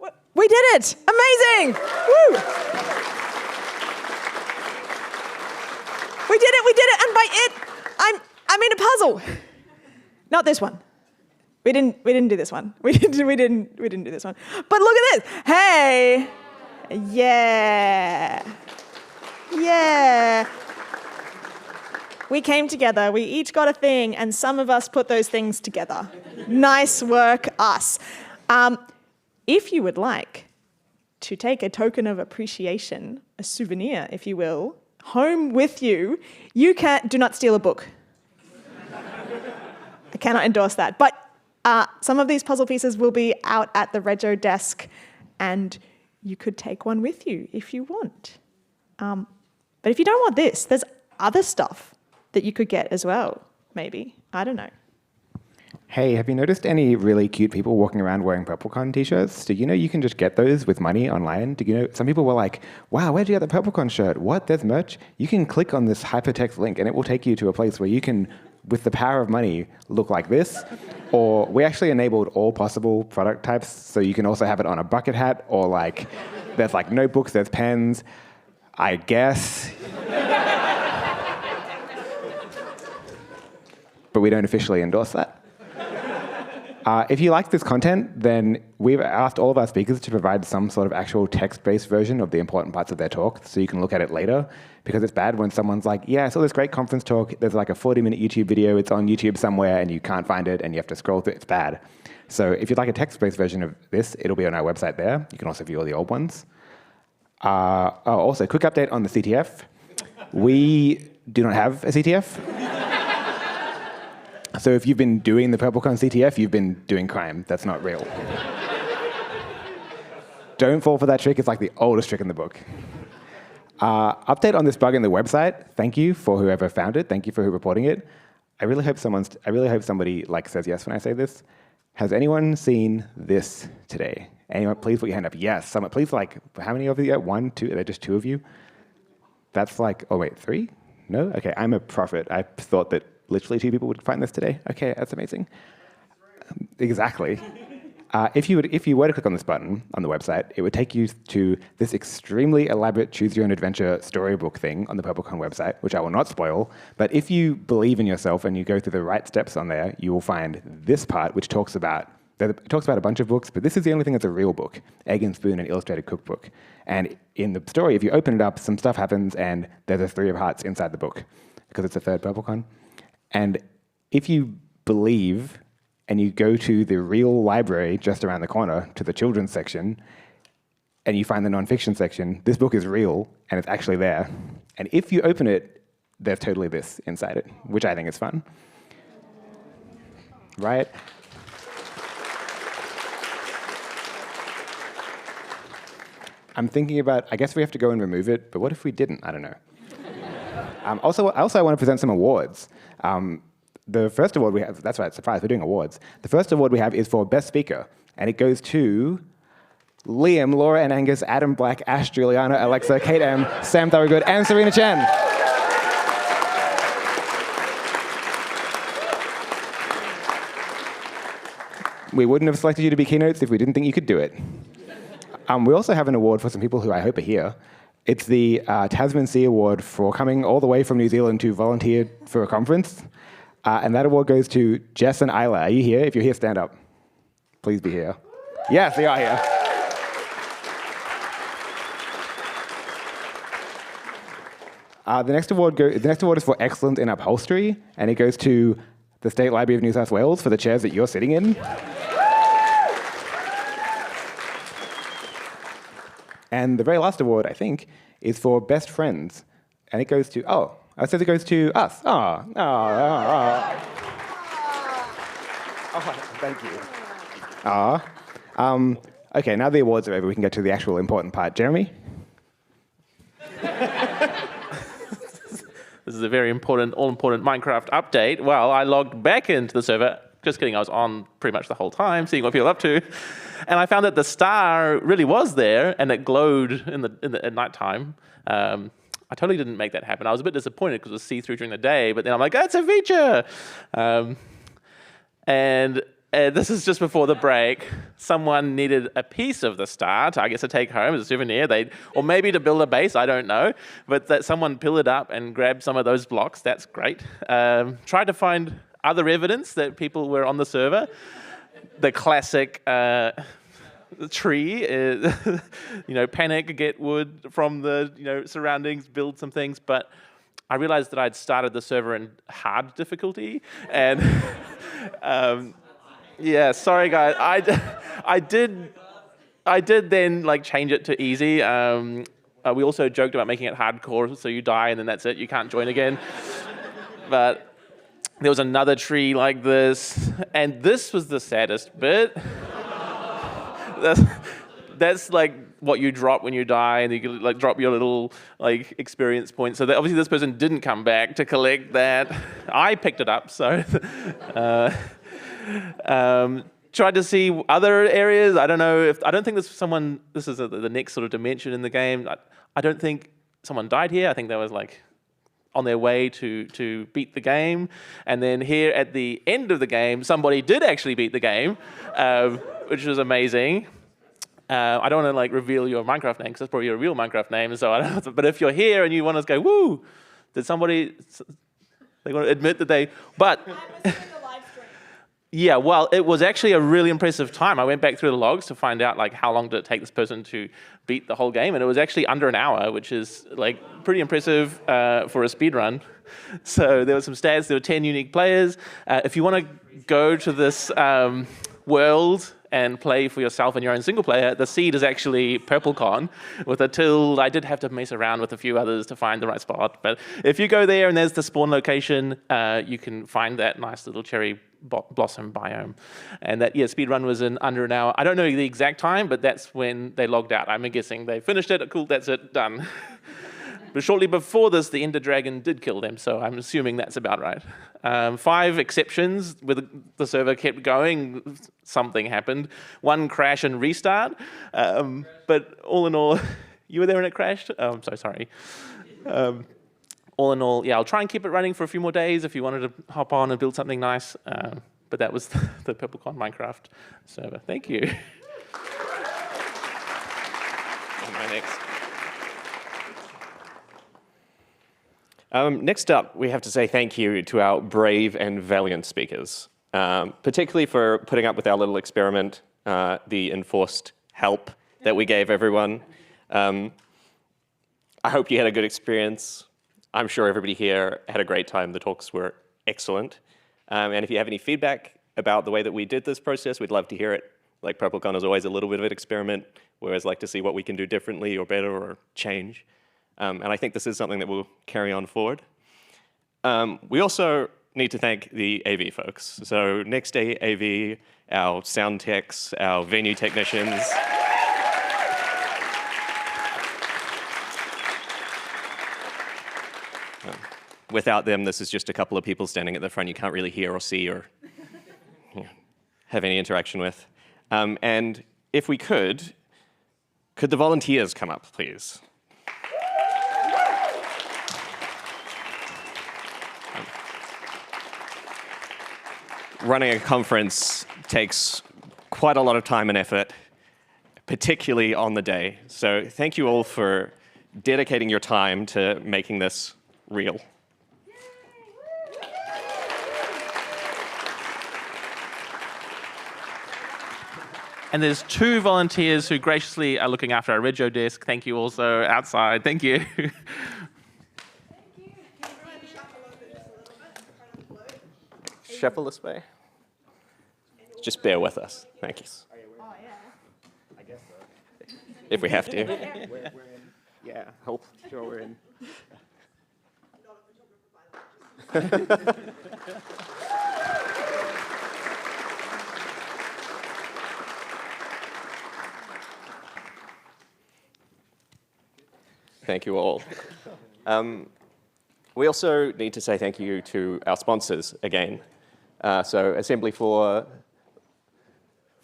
We did it! Amazing! Woo! We did it! And by it, I mean a puzzle. Not this one. We didn't do this one. We didn't do this one. But look at this. Hey! Yeah. We came together, we each got a thing, and some of us put those things together. Nice work, us. If you would like to take a token of appreciation, a souvenir, if you will, home with you, do not steal a book. I cannot endorse that. But some of these puzzle pieces will be out at the Rego desk, and you could take one with you if you want. But if you don't want this, there's other stuff that you could get as well, maybe. I don't know. Hey, have you noticed any really cute people walking around wearing purplecon t-shirts? Do you know you can just get those with money online? Do you know some people were like, wow, where'd you get the purplecon shirt? What, there's merch? You can click on this hypertext link and it will take you to a place where you can, with the power of money, look like this. Or we actually enabled all possible product types, so you can also have it on a bucket hat, or like, there's like notebooks, there's pens, I guess. But we don't officially endorse that. If you like this content, then we've asked all of our speakers to provide some sort of actual text-based version of the important parts of their talk so you can look at it later, because it's bad when someone's like, yeah, I saw this great conference talk, there's like a 40-minute YouTube video, it's on YouTube somewhere, and you can't find it, and you have to scroll through it, it's bad. So if you'd like a text-based version of this, it'll be on our website there. You can also view all the old ones. Also, quick update on the CTF. We do not have a CTF. So if you've been doing the purplecon CTF, you've been doing crime. That's not real. Don't fall for that trick. It's like the oldest trick in the book. Update on this bug in the website. Thank you for whoever found it. Thank you for who reporting it. I really hope somebody like says yes when I say this. Has anyone seen this today? Anyone, please put your hand up. Yes. Someone, please, like, how many of you? One, two, they're just two of you? That's like, oh wait, three? No? Okay, I'm a prophet. I thought that literally 2 people would find this today. Okay, that's amazing. Exactly. If you were to click on this button on the website, it would take you to this extremely elaborate choose-your-own-adventure storybook thing on the purplecon website, which I will not spoil. But if you believe in yourself and you go through the right steps on there, you will find this part, which talks about a bunch of books, but this is the only thing that's a real book, Egg and Spoon, an illustrated cookbook. And in the story, if you open it up, some stuff happens, and there's a 3 of hearts inside the book, because it's the 3rd purplecon. And if you believe and you go to the real library just around the corner to the children's section and you find the nonfiction section, this book is real and it's actually there. And if you open it, there's totally this inside it, which I think is fun. Right? I'm thinking about, I guess we have to go and remove it, but what if we didn't? I don't know. Also, I want to present some awards. The first award we have, that's right, surprise, we're doing awards. The first award we have is for Best Speaker, and it goes to Liam, Laura and Angus, Adam Black, Ash, Juliana, Alexa, Kate M, Sam Thorogood, and Serena Chen. We wouldn't have selected you to be keynotes if we didn't think you could do it. We also have an award for some people who I hope are here. It's the Tasman Sea Award for coming all the way from New Zealand to volunteer for a conference. And that award goes to Jess and Isla. Are you here? If you're here, stand up. Please be here. Yes, they are here. The next award is for excellence in upholstery, and it goes to the State Library of New South Wales for the chairs that you're sitting in. And the very last award, I think, is for Best Friends. And it goes to, it says it goes to us. Thank you. Okay, now the awards are over, we can get to the actual important part. Jeremy? This is a very important, all-important Minecraft update. Well, I logged back into the server. Just kidding, I was on pretty much the whole time, seeing what people are up to. And I found that the star really was there, and it glowed at nighttime. I totally didn't make that happen. I was a bit disappointed because it was see-through during the day, but then I'm like, that's a feature! And this is just before the break. Someone needed a piece of the star to, I guess, to take home as a souvenir. Or maybe to build a base, I don't know. But that someone pillared up and grabbed some of those blocks. That's great. Tried to find other evidence that people were on the server. The classic tree, panic, get wood from the surroundings, build some things. But I realized that I'd started the server in hard difficulty, and yeah, sorry guys. I did then change it to easy. We also joked about making it hardcore, so you die and then that's it. You can't join again. But there was another tree like this, and this was the saddest bit. That's like what you drop when you die, and you can drop your little experience points. So that obviously this person didn't come back to collect that. I picked it up, so tried to see other areas. I don't know I don't think this is the next sort of dimension in the game. I don't think someone died here. I think that was on their way to beat the game. And then here at the end of the game, somebody did actually beat the game, which was amazing. I don't want to reveal your Minecraft name because that's probably your real Minecraft name. So I don't know, but if you're here and you want to go, woo, they want to admit that they, but yeah, well, it was actually a really impressive time. I went back through the logs to find out how long did it take this person to beat the whole game, and it was actually under an hour, which is pretty impressive for a speed run. So there were some stats. There were 10 unique players. If you want to go to this world and play for yourself and your own single player, the seed is actually purplecon with a tilde. I did have to mess around with a few others to find the right spot. But if you go there and there's the spawn location, you can find that nice little cherry blossom biome. And that, speedrun was in under an hour. I don't know the exact time, but that's when they logged out. I'm guessing they finished it. Cool, that's it, done. But shortly before this, the Ender Dragon did kill them, so I'm assuming that's about right. 5 exceptions, with the server kept going, something happened. 1 crash and restart, but all in all, you were there and it crashed? Oh, I'm so sorry. All in all, I'll try and keep it running for a few more days if you wanted to hop on and build something nice. But that was the purplecon Minecraft server. Thank you. On my next. Next up, we have to say thank you to our brave and valiant speakers, particularly for putting up with our little experiment, the enforced help that we gave everyone. I hope you had a good experience. I'm sure everybody here had a great time. The talks were excellent. And if you have any feedback about the way that we did this process, we'd love to hear it. purplecon is always a little bit of an experiment. We always like to see what we can do differently or better or change. And I think this is something that we'll carry on forward. We also need to thank the AV folks. So Next Day AV, our sound techs, our venue technicians. Without them, this is just a couple of people standing at the front you can't really hear or see or have any interaction with. And if we could the volunteers come up, please? Running a conference takes quite a lot of time and effort, particularly on the day. So thank you all for dedicating your time to making this real. And there's 2 volunteers who graciously are looking after our Regio desk. Thank you also outside. Thank you. Shuffle this way. Just bear with us. Thank you. Oh, yeah. I guess so. If we have to. We're in. Yeah, hope. Sure, we're in. Thank you all. We also need to say thank you to our sponsors again. So Assembly 4,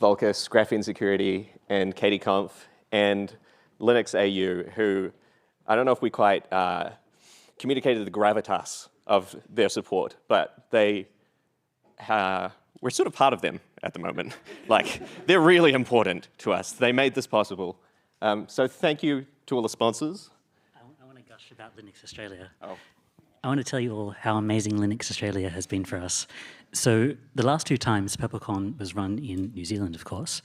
Volcus, Graphene Security, and KDConf, and Linux AU, who I don't know if we quite communicated the gravitas of their support, but they we're sort of part of them at the moment. Like, they're really important to us. They made this possible. So thank you to all the sponsors. I want to gush about Linux Australia. Oh. I want to tell you all how amazing Linux Australia has been for us. So the last 2 times purplecon was run in New Zealand, of course.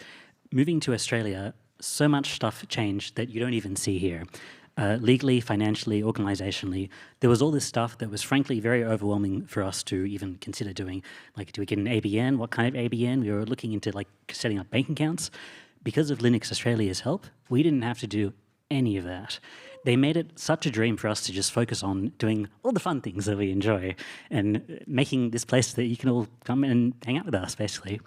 Moving to Australia, so much stuff changed that you don't even see here. Legally, financially, organizationally, there was all this stuff that was frankly very overwhelming for us to even consider doing. Like, do we get an ABN? What kind of ABN? We were looking into like setting up bank accounts. Because of Linux Australia's help, we didn't have to do any of that. They made it such a dream for us to just focus on doing all the fun things that we enjoy and making this place that you can all come and hang out with us, basically.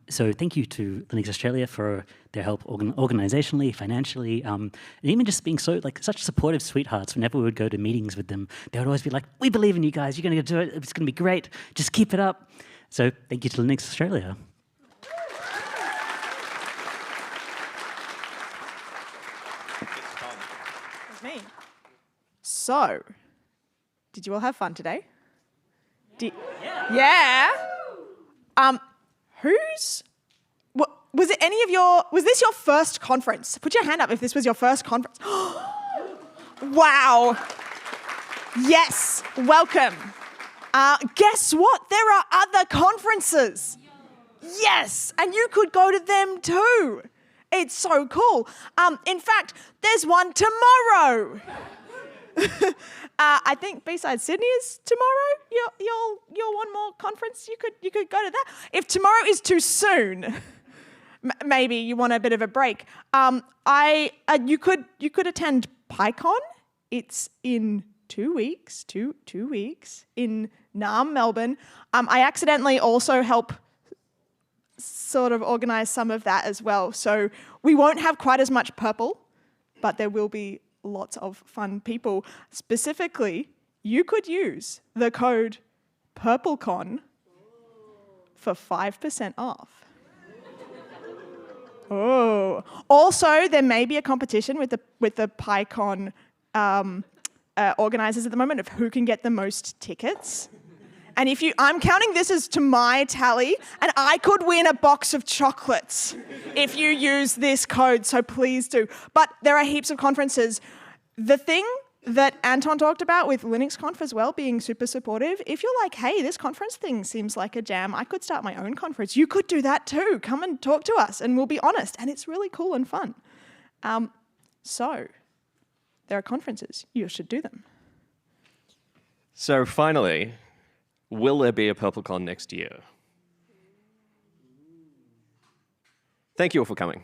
So thank you to Linux Australia for their help organizationally, financially, and even just being such supportive sweethearts. Whenever we would go to meetings with them, they would always be like, "We believe in you guys. You're going to do it. It's going to be great. Just keep it up." So thank you to Linux Australia. Me. So, did you all have fun today? Yeah. Was it any of your, was this your first conference? Put your hand up if this was your first conference. Wow. Yes, welcome. Guess what? There are other conferences. Yes, and you could go to them too. It's so cool. In fact, there's one tomorrow. I think besides Sydney is tomorrow. You'll one more conference. You could go to that. If tomorrow is too soon, maybe you want a bit of a break. You could attend PyCon. It's in 2 weeks. 2 weeks in Naarm, Melbourne. I accidentally also help sort of organize some of that as well. So we won't have quite as much purple, but there will be lots of fun people. Specifically, you could use the code purplecon for 5% off. Oh. Also, there may be a competition with the PyCon organizers at the moment of who can get the most tickets. And I'm counting this as to my tally, and I could win a box of chocolates if you use this code, so please do. But there are heaps of conferences. The thing that Anton talked about with LinuxConf as well, being super supportive, if you're like, hey, this conference thing seems like a jam, I could start my own conference, you could do that too. Come and talk to us, and we'll be honest, and it's really cool and fun. So, there are conferences. You should do them. So finally, will there be a purplecon next year? Thank you all for coming.